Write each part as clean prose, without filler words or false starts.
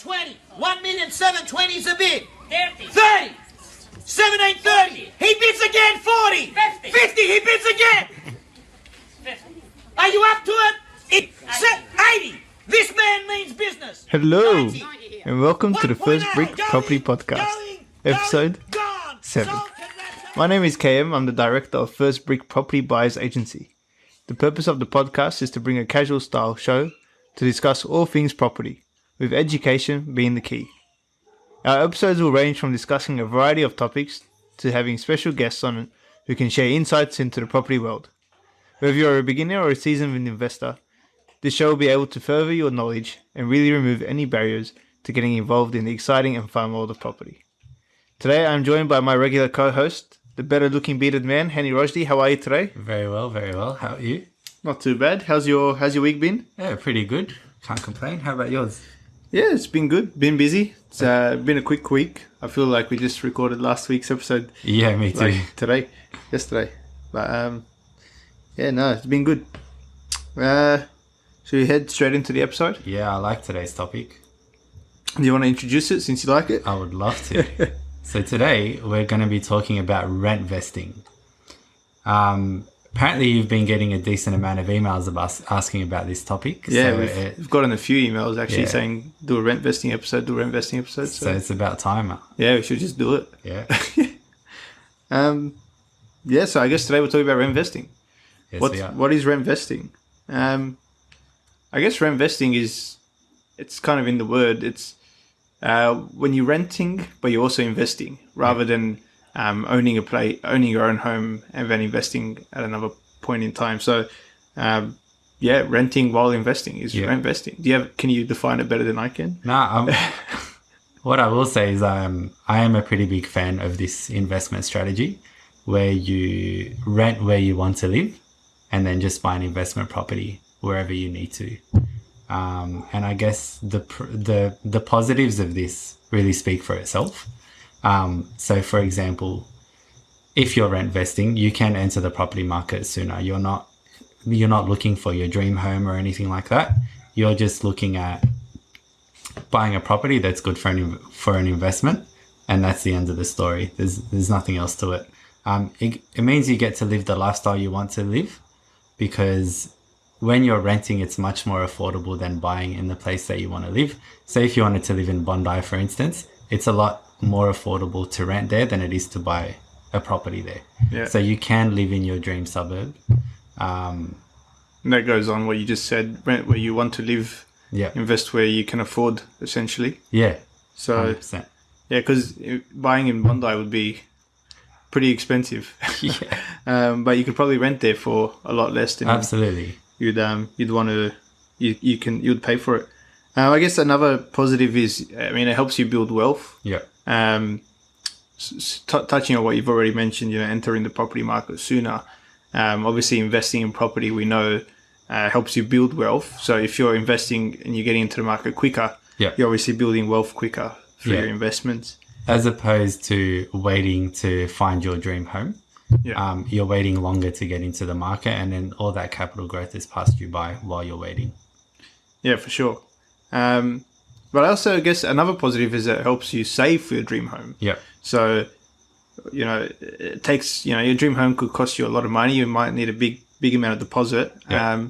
20. 1,720 is a bid. 30. 30. 1730. He bids again. 40. 50. 50. He bids again. 50. Are you up to it? 80. This man means business. Hello, 90. and welcome to the First 1.0. Brick Property Podcast, episode gone. 7. Sold, congratulations. My name is KM, I'm the director of First Brick Property Buyers Agency. The purpose of the podcast is to bring a casual style show to discuss all things property, with education being the key. Our episodes will range from discussing a variety of topics to having special guests on who can share insights into the property world. Whether you're a beginner or a seasoned investor, this show will be able to further your knowledge and really remove any barriers to getting involved in the exciting and fun world of property. Today I'm joined by my regular co-host, the better looking bearded man, Henny Rojdi. How are you today? Very well, very well. How are you? Not too bad. How's your week been? Yeah, pretty good. Can't complain. How about yours? Yeah, it's been good. Been busy. It's been a quick week. I feel like we just recorded last week's episode. Yeah, me too. Like yesterday. But yeah, no, it's been good. Should we head straight into the episode? Yeah, I like today's topic. Do you want to introduce it since you like it? I would love to. So today we're going to be talking about rent vesting. Apparently you've been getting a decent amount of emails of us asking about this topic. Yeah, so we've gotten a few emails actually Yeah. saying do a rent vesting episode. So it's about time. Yeah, we should just do it. Yeah. Yeah, so I guess today we're talking about rent vesting. Yes, we are. What is rent vesting? I guess rent vesting it's kind of in the word. It's when you're renting, but you're also investing, rather than owning your own home and then investing at another point in time. So, renting while investing is rent vesting. Can you define it better than I can? What I will say is I am a pretty big fan of this investment strategy where you rent where you want to live and then just buy an investment property wherever you need to. And I guess the positives of this really speak for itself. So for example, if you're rent vesting, you can enter the property market sooner. You're not looking for your dream home or anything like that. You're just looking at buying a property that's good for an investment, and that's the end of the story. There's nothing else to it. It means you get to live the lifestyle you want to live, because when you're renting, it's much more affordable than buying in the place that you want to live. So if you wanted to live in Bondi, for instance, it's a lot more affordable to rent there than it is to buy a property there. Yeah. So you can live in your dream suburb. And that goes on what you just said, rent where you want to live, invest where you can afford, essentially. Yeah. So 100%. yeah, because buying in Bondi would be pretty expensive. Yeah. But you could probably rent there for a lot less than Absolutely. you'd want to. You'd pay for it. I guess another positive is, it helps you build wealth. Yeah. Touching on what you've already mentioned, entering the property market sooner. Obviously, investing in property, we know, helps you build wealth. So if you're investing and you're getting into the market quicker, you're obviously building wealth quicker through your investments. As opposed to waiting to find your dream home. Yeah. You're waiting longer to get into the market, and then all that capital growth is passed you by while you're waiting. Yeah, for sure. But also, I guess another positive is that it helps you save for your dream home. Yeah. So, it takes, your dream home could cost you a lot of money. You might need a big amount of deposit. Yeah.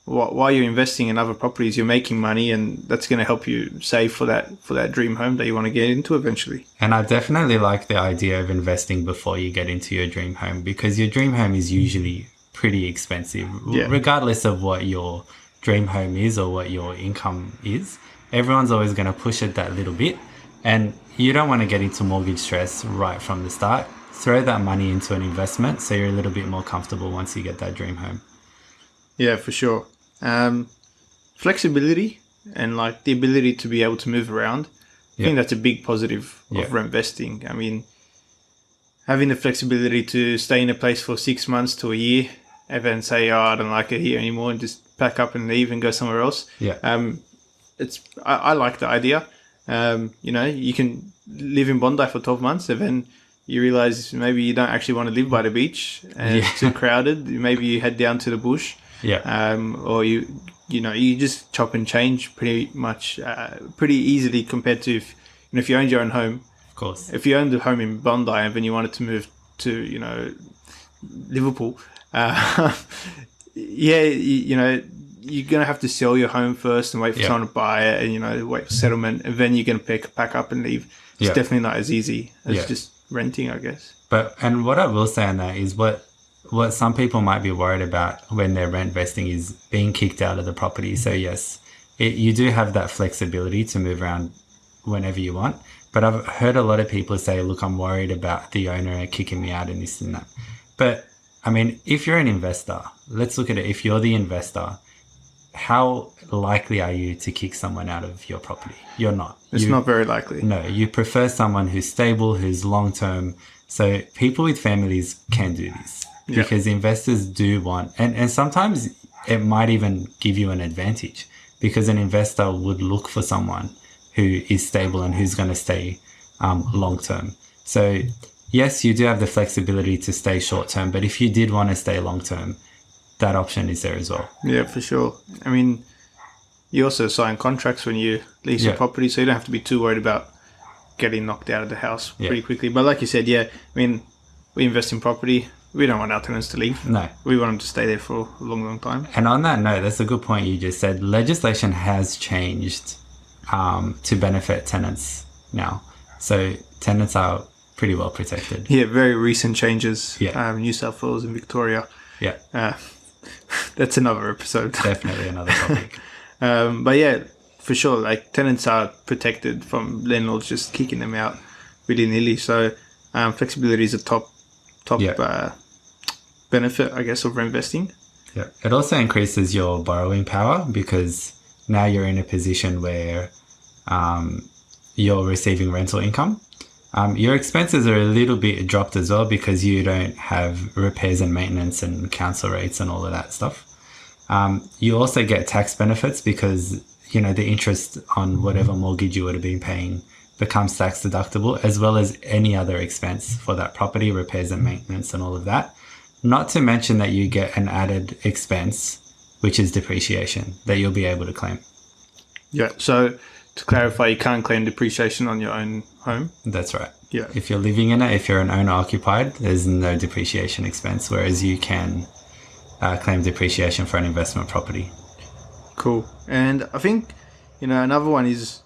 While you're investing in other properties, you're making money, and that's going to help you save for that dream home that you want to get into eventually. And I definitely like the idea of investing before you get into your dream home, because your dream home is usually pretty expensive, regardless of what your dream home is or what your income is. Everyone's always going to push it that little bit, and you don't want to get into mortgage stress right from the start. Throw that money into an investment so you're a little bit more comfortable once you get that dream home. Yeah, for sure. Flexibility and the ability to be able to move around. I think that's a big positive of rent vesting. Having the flexibility to stay in a place for 6 months to a year and then say, I don't like it here anymore, and just pack up and leave and go somewhere else. Yeah. I like the idea. You can live in Bondi for 12 months and then you realize maybe you don't actually want to live by the beach and it's too crowded. Maybe you head down to the bush. Yeah. Or you just chop and change pretty much pretty easily compared to if you owned your own home. Of course. If you owned a home in Bondi and then you wanted to move to Liverpool, you're gonna have to sell your home first and wait for someone to buy it, and wait for settlement, and then you're gonna pack up and leave. It's definitely not as easy as just renting, I guess. And what I will say on that is what some people might be worried about when they're rent vesting is being kicked out of the property. So yes, you do have that flexibility to move around whenever you want. But I've heard a lot of people say, look, I'm worried about the owner kicking me out and this and that. But I mean, if you're an investor, let's look at it. If you're the investor, how likely are you to kick someone out of your property? You're not. It's not very likely. No, you prefer someone who's stable, who's long-term. So people with families can do this because investors do want, and sometimes it might even give you an advantage because an investor would look for someone who is stable and who's going to stay long-term. So yes, you do have the flexibility to stay short-term, but if you did want to stay long-term, that option is there as well. Yeah, for sure. I mean, you also sign contracts when you lease a property, so you don't have to be too worried about getting knocked out of the house pretty quickly. But like you said, I mean, we invest in property. We don't want our tenants to leave. No. We want them to stay there for a long, long time. And on that note, that's a good point you just said. Legislation has changed to benefit tenants now. So tenants are pretty well protected. Yeah, very recent changes. Yeah. New South Wales and Victoria. Yeah. That's another episode. Definitely another topic. But yeah, for sure, like tenants are protected from landlords just kicking them out willy-nilly. So flexibility is a top benefit, I guess, of investing. Yeah. It also increases your borrowing power because now you're in a position where you're receiving rental income. Your expenses are a little bit dropped as well because you don't have repairs and maintenance and council rates and all of that stuff. You also get tax benefits because, the interest on whatever mortgage you would have been paying becomes tax deductible, as well as any other expense for that property, repairs and maintenance and all of that. Not to mention that you get an added expense, which is depreciation, that you'll be able to claim. Yeah, so to clarify, you can't claim depreciation on your own home? That's right. Yeah. If you're living in it, if you're an owner-occupied, there's no depreciation expense, whereas you can claim depreciation for an investment property. Cool. And I think, another one is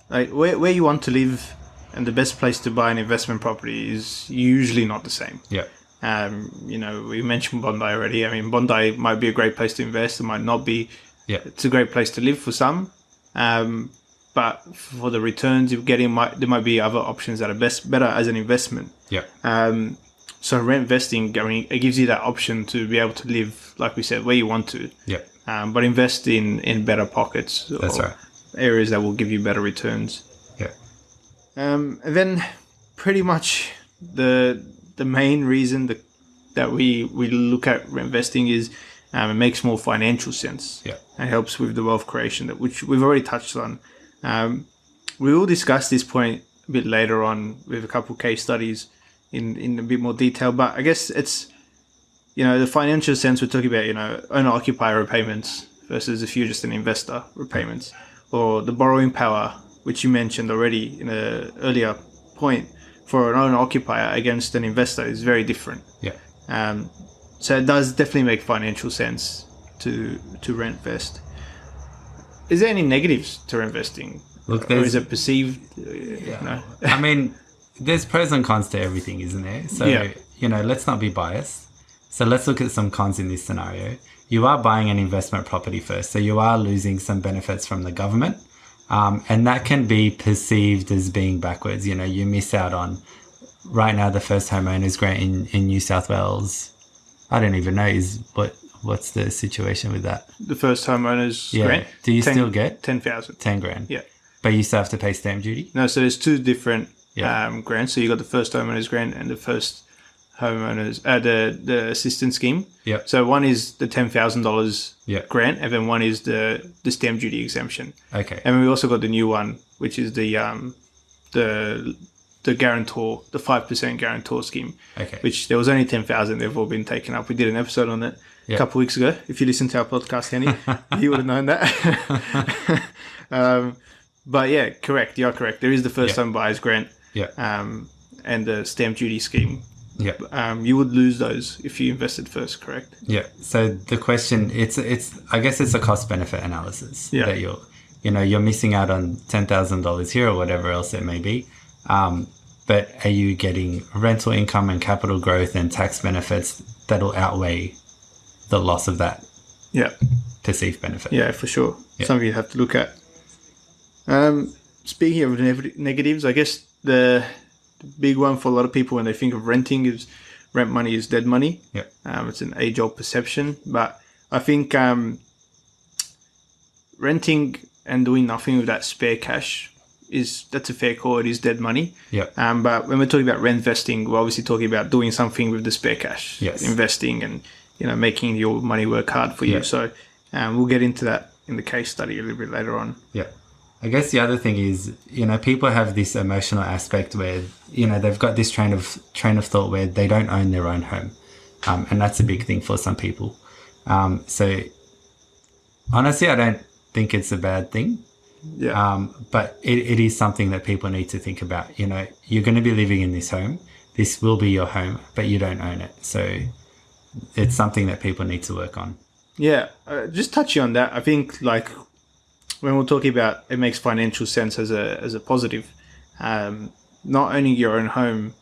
like where you want to live and the best place to buy an investment property is usually not the same. Yeah. We mentioned Bondi already. I mean, Bondi might be a great place to invest. It might not be. Yeah. It's a great place to live for some. But for the returns you're getting, there might be other options that are better as an investment. Yeah. So rent vesting, I mean, it gives you that option to be able to live, like we said, where you want to. Yeah. But invest in better pockets. That's right. Areas that will give you better returns. Yeah. And then pretty much the main reason that we look at investing is it makes more financial sense. Yeah. It helps with the wealth creation, which we've already touched on. We will discuss this point a bit later on with a couple of case studies in a bit more detail. But I guess it's, the financial sense we're talking about, owner-occupier repayments versus if you're just an investor repayments, or the borrowing power, which you mentioned already in an earlier point, for an owner-occupier against an investor is very different. Yeah. So it does definitely make financial sense to rent vest. Is there any negatives to rent vesting? Look, or is it perceived? No. I mean, there's pros and cons to everything, isn't there? So, let's not be biased. So let's look at some cons in this scenario. You are buying an investment property first, so you are losing some benefits from the government. And that can be perceived as being backwards. You miss out on, right now, the first homeowners grant in New South Wales. I don't even know what's the situation with that. The first homeowners grant? Do you still get? 10,000. 10 grand. Yeah. But you still have to pay stamp duty? No, so there's two different grants. So you got the first homeowners grant and the first homeowners, the assistance scheme. Yeah. So one is the $10,000 grant, and then one is the stamp duty exemption. Okay. And we also got the new one, which is the the guarantor, the 5% guarantor scheme, Okay. which there was only 10,000. They've all been taken up. We did an episode on it a Yeah. couple of weeks ago. If you listen to our podcast, Henny, you would have known that. But yeah, correct. You are correct. There is the first time buyer's grant, Yeah. and the stamp duty scheme. Yeah. You would lose those if you invested first, correct? Yeah. So the question, it's I guess it's a cost benefit analysis Yeah. that you're missing out on $10,000 here or whatever else it may be. But are you getting rental income and capital growth and tax benefits that'll outweigh the loss of that Yeah. perceived benefit? Yeah, for sure. Yeah. Something you have to look at. Speaking of negatives, I guess the big one for a lot of people when they think of renting is rent money is dead money. Yeah. It's an age-old perception, but I think renting and doing nothing with that spare cash that's a fair call. It is dead money. Yeah. But when we're talking about rentvesting, we're obviously talking about doing something with the spare cash. Yes. Investing and making your money work hard for you. Yeah. So we'll get into that in the case study a little bit later on. Yeah. I guess the other thing is, people have this emotional aspect where, they've got this train of thought where they don't own their own home. And that's a big thing for some people. So honestly, I don't think it's a bad thing. Yeah. But it is something that people need to think about. You're going to be living in this home. This will be your home, but you don't own it. So it's something that people need to work on. Yeah. Just touching on that, I think when we're talking about it makes financial sense as a positive, not owning your own home,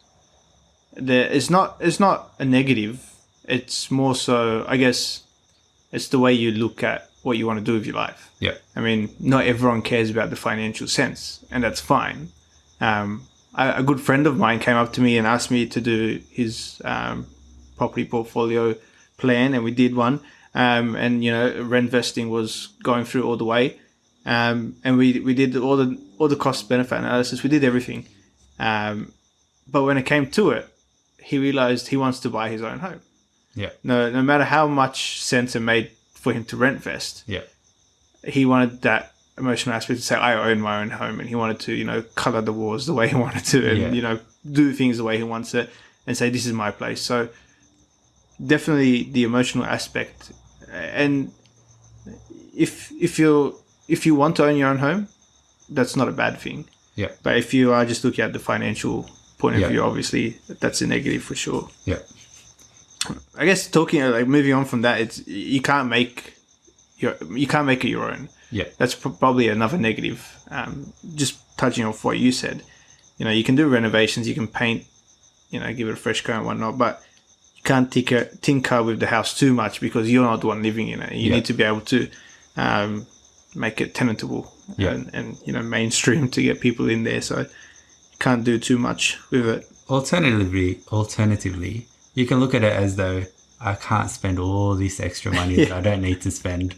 it's not a negative. It's more so, I guess, it's the way you look at what you want to do with your life. Yeah. I mean, not everyone cares about the financial sense, and that's fine. A good friend of mine came up to me and asked me to do his property portfolio plan, and we did one. And Rentvesting was going through all the way. And we did all the cost benefit analysis. We did everything. But when it came to it, he realized he wants to buy his own home. Yeah. No matter how much sense it made for him to rentvest, Yeah. he wanted that emotional aspect to say, I own my own home, and he wanted to, color the walls the way he wanted to, and do things the way he wants it, and say, this is my place. So definitely the emotional aspect. And if you want to own your own home, that's not a bad thing. Yeah. But if you are just looking at the financial point of Yeah. view, obviously that's a negative for sure. Yeah. I guess moving on from that, you can't make it your own. Yeah. That's probably another negative. Just touching off what you said, you can do renovations, you can paint, give it a fresh coat and whatnot, but you can't tinker with the house too much because you're not the one living in it. You need to be able to make it tenantable and mainstream to get people in there. So you can't do too much with it. Alternatively, you can look at it as though I can't spend all this extra money that I don't need to spend,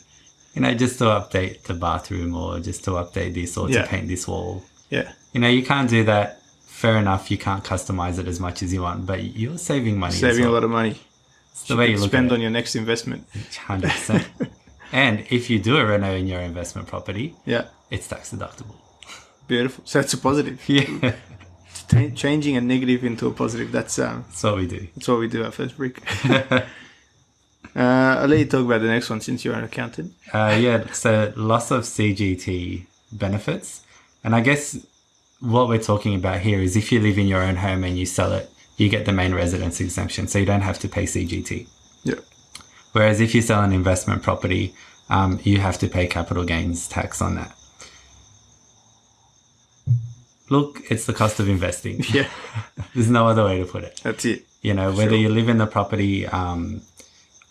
just to update the bathroom or just to update this or to paint this wall. Yeah. You can't do that. Fair enough. You can't customize it as much as you want, but you're saving money. Saving a lot of money. It's the way you look spend at it. on your next investment. 100%. And if you do a reno in your investment property, it's tax deductible. Beautiful. So that's a positive. Yeah. Changing a negative into a positive. That's what we do. That's what we do at First Brick. I'll let you talk about the next one since you're an accountant. So loss of CGT benefits. And I guess what we're talking about here is if you live in your own home and you sell it, you get the main residence exemption, so you don't have to pay CGT. Yeah. Whereas if you sell an investment property, you have to pay capital gains tax on that. Look, it's the cost of investing. Yeah. There's no other way to put it. That's it. Whether you live in the property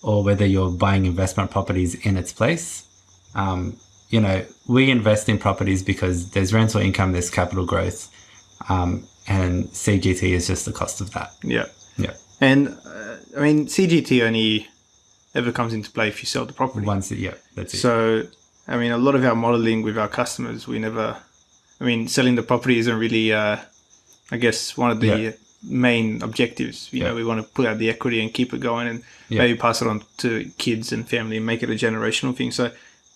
or whether you're buying investment properties in its place, we invest in properties because there's rental income, there's capital growth, and CGT is just the cost of that. Yeah. Yeah. And CGT only ever comes into play if you sell the property. That's it. So, a lot of our modeling with our customers, selling the property isn't really, one of the main objectives. We want to put out the equity and keep it going and maybe pass it on to kids and family and make it a generational thing. So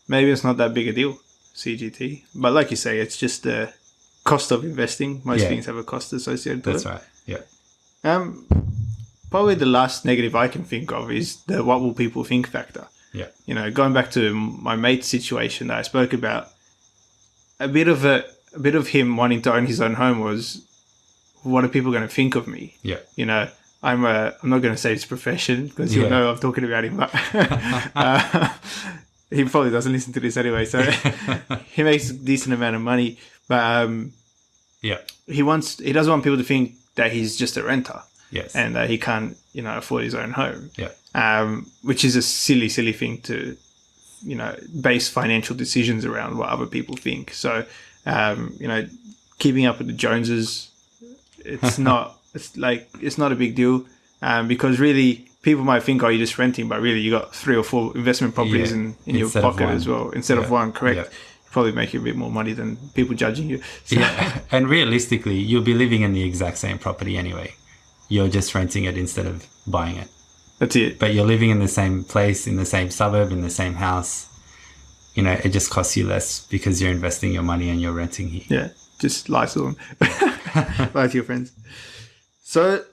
maybe it's not that big a deal, CGT. But like you say, it's just the cost of investing. Most Yeah. things have a cost associated with That's it. right. Yeah. Probably the last negative I can think of is the what will people think factor. Yeah. You know, going back to my mate's situation that I spoke about, a bit of him wanting to own his own home was, what are people going to think of me? Yeah. You know, I'm not going to say his profession because you'll Yeah. know I'm talking about him, but he probably doesn't listen to this anyway. So he makes a decent amount of money, but Yeah. he doesn't want people to think that he's just a renter Yes. and that he can't, afford his own home. Yeah. Which is a silly thing to, base financial decisions around what other people think. So, keeping up with the Joneses, it's not a big deal, because really people might think, oh, you're just renting, but really you got 3 or 4 investment properties Yeah. in your Instead of pocket one. as well, instead of Yeah. one, correct? Yeah. You probably make a bit more money than people judging you. So, Yeah. And realistically, you'll be living in the exact same property anyway. You're just renting it instead of buying it. that's it. But you're living in the same place, in the same suburb, in the same house. It just costs you less because you're investing your money and you're renting here. Yeah, just lie to them. Lie to your friends. So,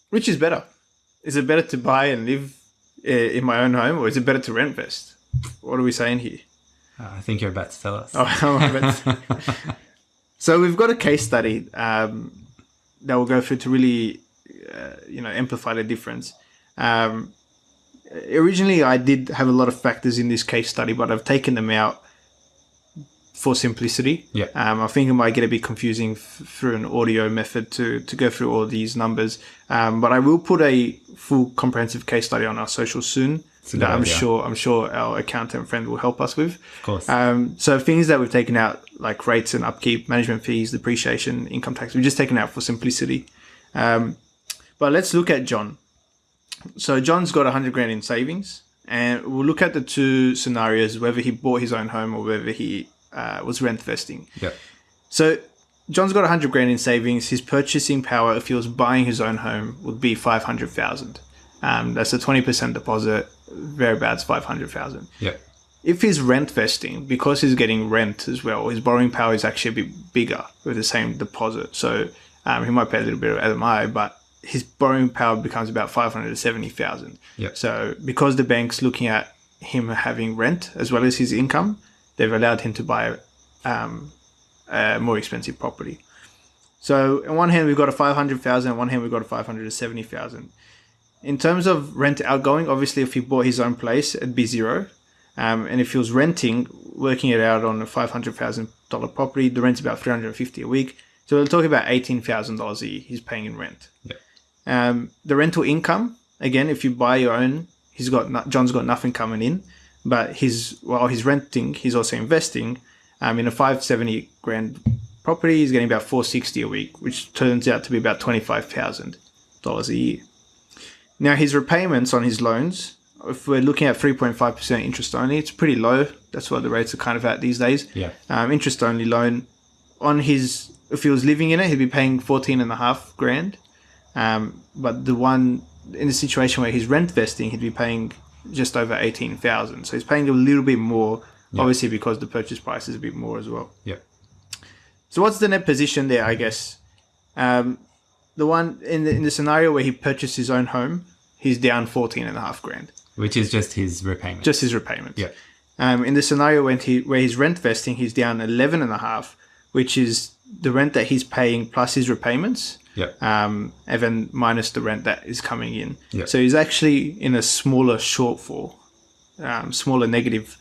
which is better? Is it better to buy and live in my own home, or is it better to rentvest? What are we saying here? I think you're about to tell us. So we've got a case study that we'll go through to really, amplify the difference. Originally, I did have a lot of factors in this case study, but I've taken them out for simplicity. Yeah. I think it might get a bit confusing through an audio method to go through all these numbers. But I will put a full comprehensive case study on our social soon a good that I'm idea. sure our accountant friend will help us with. Of course. So things that we've taken out, like rates and upkeep, management fees, depreciation, income tax, we've just taken out for simplicity. But let's look at John. So John's got 100 grand in savings, and we'll look at the two scenarios, whether he bought his own home or whether he was rent vesting. Yeah. So John's got 100 grand in savings. His purchasing power, if he was buying his own home, would be 500,000. That's a 20% deposit. Very bad, it's 500,000. Yeah. If he's rent vesting, because he's getting rent as well, his borrowing power is actually a bit bigger with the same deposit. So he might pay a little bit of LMI, but his borrowing power becomes about 570,000. Yeah. So because the bank's looking at him having rent as well as his income, they've allowed him to buy a more expensive property. So on one hand, we've got a 500,000. On one hand, we've got a 570,000. In terms of rent outgoing, obviously, if he bought his own place, it'd be zero. And if he was renting, working it out on a $500,000 property, the rent's about $350 a week. So we're talking about $18,000 a year he's paying in rent. Yeah. The rental income, again, if you buy your own, John's got nothing coming in, but while he's renting, he's also investing. In a 570 grand property, he's getting about $460 a week, which turns out to be about $25,000 a year. Now, his repayments on his loans, if we're looking at 3.5% interest only, it's pretty low. That's what the rates are kind of at these days. Yeah. Interest only loan if he was living in it, he'd be paying 14.5 grand. But the one in the situation where he's rent vesting, he'd be paying just over 18,000. So he's paying a little bit more, obviously because the purchase price is a bit more as well. Yeah. So what's the net position there, I guess? The one in the scenario where he purchased his own home, he's down 14.5 grand. Which is just his repayment. Just his repayment. Yeah. In the scenario where he's rent vesting, he's down 11.5, which is the rent that he's paying plus his repayments. Yeah. And then minus the rent that is coming in. Yeah. So he's actually in a smaller shortfall, smaller negative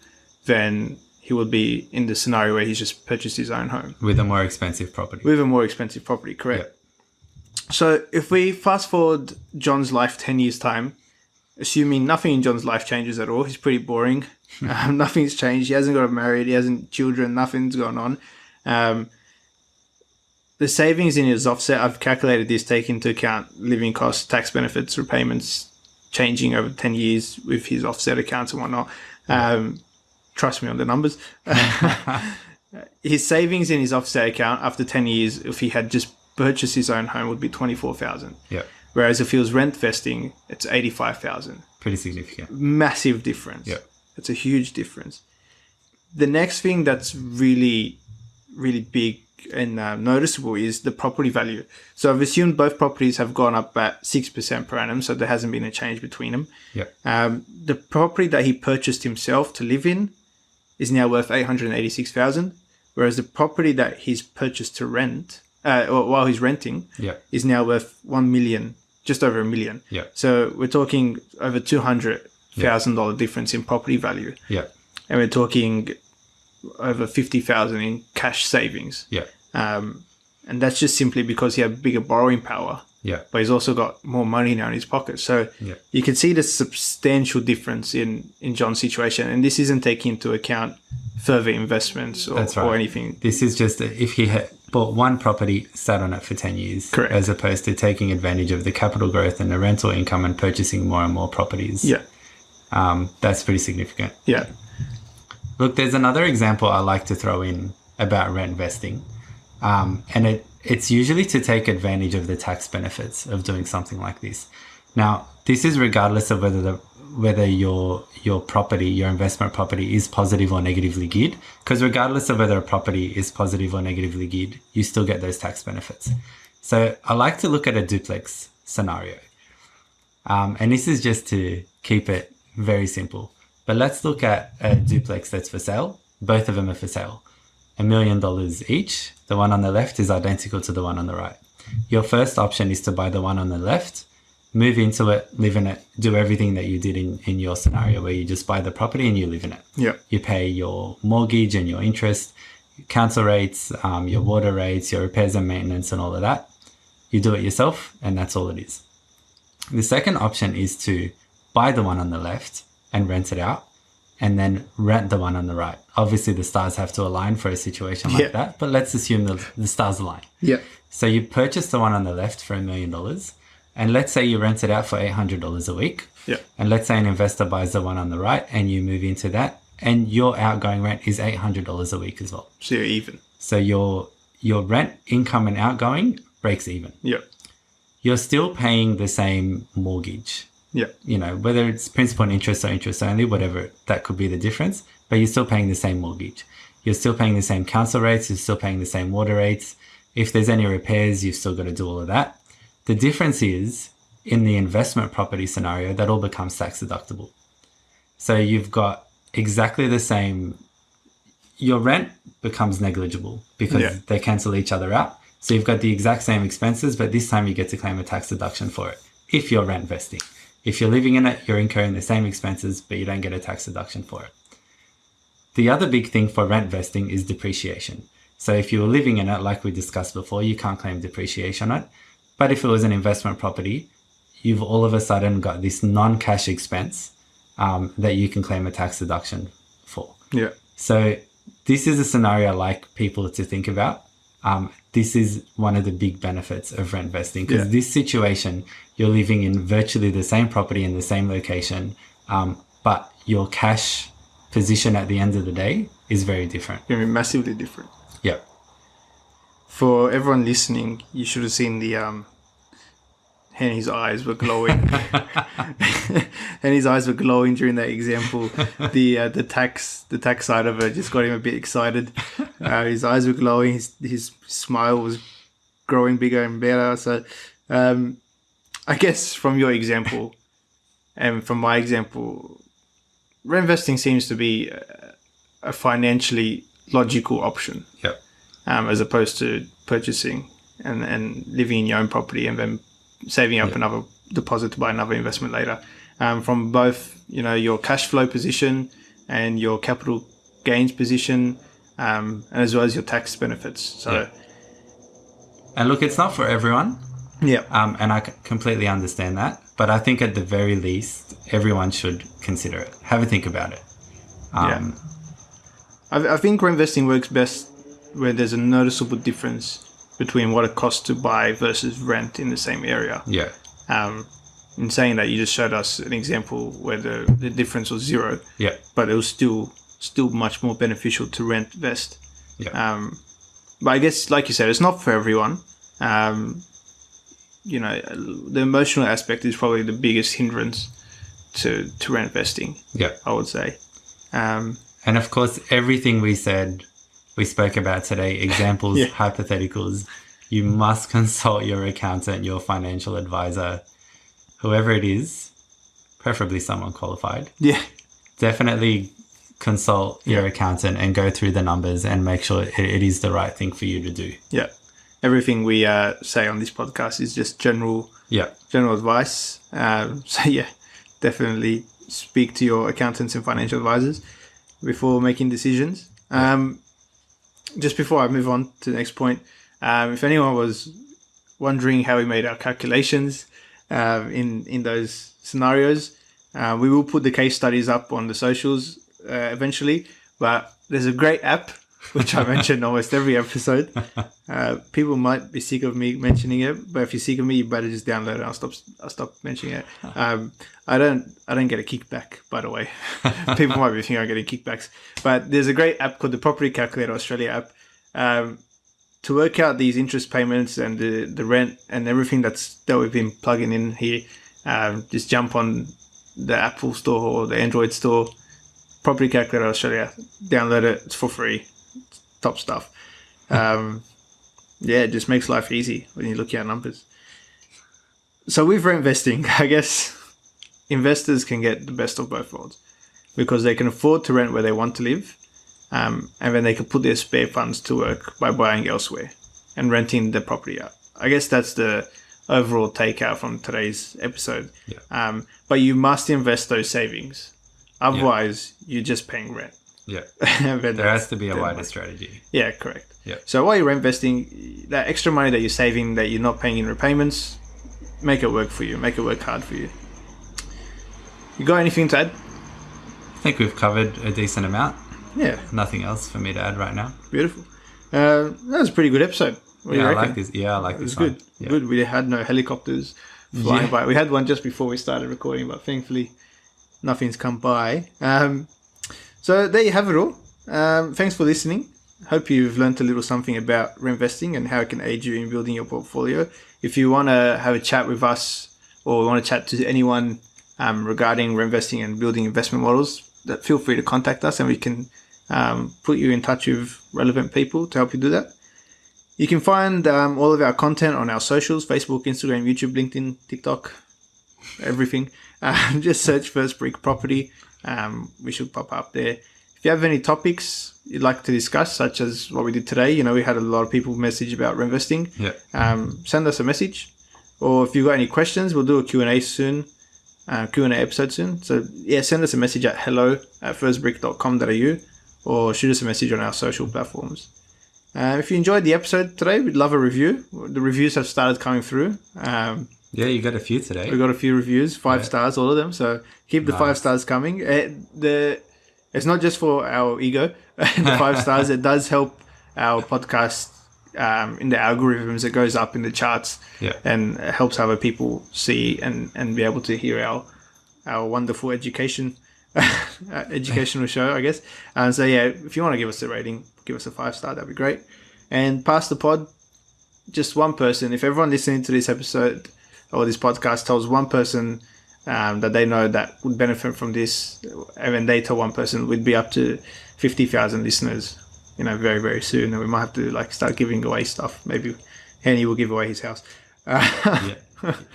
than he would be in the scenario where he's just purchased his own home. With a more expensive property. With a more expensive property, correct. Yeah. So if we fast forward John's life 10 years' time, assuming nothing in John's life changes at all, he's pretty boring. Nothing's changed. He hasn't got married. He hasn't children. Nothing's going on. The savings in his offset, I've calculated this, take into account living costs, tax benefits, repayments changing over 10 years with his offset accounts and whatnot. Trust me on the numbers. His savings in his offset account after 10 years, if he had just purchased his own home, would be 24,000. Yeah. Whereas if he was rent vesting, it's 85,000. Pretty significant. Massive difference. Yeah. It's a huge difference. The next thing that's really, really big and noticeable is the property value. So I've assumed both properties have gone up at 6% per annum, so there hasn't been a change between them. Yeah. The property that he purchased himself to live in is now worth 886,000, whereas the property that he's purchased to rent, or while he's renting, Yeah. is now worth 1 million, just over $1 million. Yeah. So we're talking over $200,000 difference in property value, Yeah. and we're talking over 50,000 in cash savings. Yeah. And that's just simply because he had bigger borrowing power, Yeah. but he's also got more money now in his pocket. So Yeah. you can see the substantial difference in John's situation. And this isn't taking into account further investments That's right. or anything. This is just if he had bought one property, sat on it for 10 years, Correct. as opposed to taking advantage of the capital growth and the rental income and purchasing more and more properties. Yeah. That's pretty significant. Yeah. Look, there's another example I like to throw in about rent vesting. And it's usually to take advantage of the tax benefits of doing something like this. Now, this is regardless of whether your property, your investment property, is positive or negatively geared. Because regardless of whether a property is positive or negatively geared, you still get those tax benefits. So I like to look at a duplex scenario. And this is just to keep it very simple. But let's look at a duplex that's for sale. Both of them are for sale. $1 million each. The one on the left is identical to the one on the right. Your first option is to buy the one on the left, move into it, live in it, do everything that you did in your scenario where you just buy the property and you live in it. Yeah. You pay your mortgage and your interest, council rates, your water rates, your repairs and maintenance and all of that. You do it yourself and that's all it is. The second option is to buy the one on the left and rent it out, and then rent the one on the right. Obviously, the stars have to align for a situation like that, but let's assume the stars align. Yeah. So you purchase the one on the left for $1 million, and let's say you rent it out for $800 a week. Yeah. And let's say an investor buys the one on the right, and you move into that, and your outgoing rent is $800 a week as well. So you're even. So your rent, income, and outgoing breaks even. Yeah. You're still paying the same mortgage. Yeah. You know, whether it's principal and interest or interest only, whatever, that could be the difference, but you're still paying the same mortgage. You're still paying the same council rates. You're still paying the same water rates. If there's any repairs, you've still got to do all of that. The difference is in the investment property scenario, that all becomes tax deductible. So you've got exactly the same, your rent becomes negligible because they cancel each other out. So you've got the exact same expenses, but this time you get to claim a tax deduction for it if you're rent vesting. If you're living in it, you're incurring the same expenses, but you don't get a tax deduction for it. The other big thing for rent vesting is depreciation. So if you were living in it, like we discussed before, you can't claim depreciation on it. But if it was an investment property, you've all of a sudden got this non-cash expense that you can claim a tax deduction for. Yeah. So this is a scenario I like people to think about. This is one of the big benefits of rent vesting because this situation, you're living in virtually the same property in the same location, but your cash position at the end of the day is very different. Going to be massively different. Yeah. For everyone listening, you should have seen the Henny's eyes were glowing. Henny's eyes were glowing during that example. The tax side of it just got him a bit excited. His eyes were glowing. His smile was growing bigger and better. So, I guess from your example and from my example, reinvesting seems to be a financially logical option. Yeah. As opposed to purchasing and living in your own property and then saving up another deposit to buy another investment later. From both, your cash flow position and your capital gains position, and as well as your tax benefits. So, and look, it's not for everyone. Yeah. And I completely understand that. But I think at the very least, everyone should consider it. Have a think about it. I think reinvesting works best where there's a noticeable difference between what it costs to buy versus rent in the same area. Yeah. In saying that, you just showed us an example where the difference was zero. Yeah. But it was still much more beneficial to rent vest. Yeah. But I guess, like you said, it's not for everyone. The emotional aspect is probably the biggest hindrance to rent vesting. Yeah. I would say. And of course, everything we said we spoke about today, examples, Yeah. hypotheticals, you must consult your accountant, your financial advisor, whoever it is, preferably someone qualified. Yeah. Definitely consult your accountant and go through the numbers and make sure it is the right thing for you to do. Yeah. Everything we say on this podcast is just general advice. So yeah, definitely speak to your accountants and financial advisors before making decisions. Just before I move on to the next point, if anyone was wondering how we made our calculations in those scenarios, we will put the case studies up on the socials eventually. But there's a great app which I mention almost every episode. People might be sick of me mentioning it, but if you're sick of me, you better just download it. I'll stop mentioning it. I don't get a kickback, by the way. People might be thinking I'm getting kickbacks, but there's a great app called the Property Calculator Australia app to work out these interest payments and the rent and everything that we've been plugging in here. Just jump on the Apple Store or the Android Store, Property Calculator Australia, download it. It's for free. Top stuff. It just makes life easy when you look at numbers. So with Rentvesting, I guess investors can get the best of both worlds because they can afford to rent where they want to live, and then they can put their spare funds to work by buying elsewhere and renting the property out. I guess that's the overall takeout from today's episode. Yeah. But you must invest those savings. Otherwise, you're just paying rent. Yeah. There has to be a wider strategy. Yeah, correct. Yeah. So while you're investing, that extra money that you're saving that you're not paying in repayments, make it work for you. Make it work hard for you. You got anything to add? I think we've covered a decent amount. Yeah. Nothing else for me to add right now. Beautiful. That was a pretty good episode. What do you I reckon? like this. Yeah, I like It was this one. good. Yeah. Good. We had no helicopters flying by. We had one just before we started recording, but thankfully nothing's come by. So there you have it all. Thanks for listening. Hope you've learned a little something about reinvesting and how it can aid you in building your portfolio. If you want to have a chat with us or want to chat to anyone regarding reinvesting and building investment models, feel free to contact us and we can put you in touch with relevant people to help you do that. You can find all of our content on our socials, Facebook, Instagram, YouTube, LinkedIn, TikTok, everything. Just search First Brick Property. We should pop up there. If you have any topics you'd like to discuss, such as what we did today, we had a lot of people message about reinvesting. Yeah. Send us a message. Or if you've got any questions, we'll do a Q&A soon. Q&A episode soon. So yeah, send us a message at hello@firstbrick.com.au or shoot us a message on our social platforms. If you enjoyed the episode today, we'd love a review. The reviews have started coming through. Yeah, you got a few today. We got a few reviews, 5 stars, all of them. So keep the 5 stars coming. It's not just for our ego. The 5 stars, it does help our podcast in the algorithms. It goes up in the charts, and it helps other people see and be able to hear our wonderful educational show, I guess. So yeah, if you want to give us a rating, give us a 5-star. That'd be great. And pass the pod. Just one person. If everyone listening to this episode or this podcast tells one person that they know that would benefit from this, and then they tell one person, we'd be up to 50,000 listeners, very, very soon. And we might have to start giving away stuff. Maybe Henny will give away his house.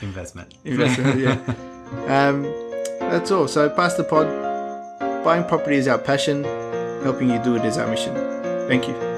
Investment, yeah. That's all. So pass the pod. Buying property is our passion. Helping you do it is our mission. Thank you.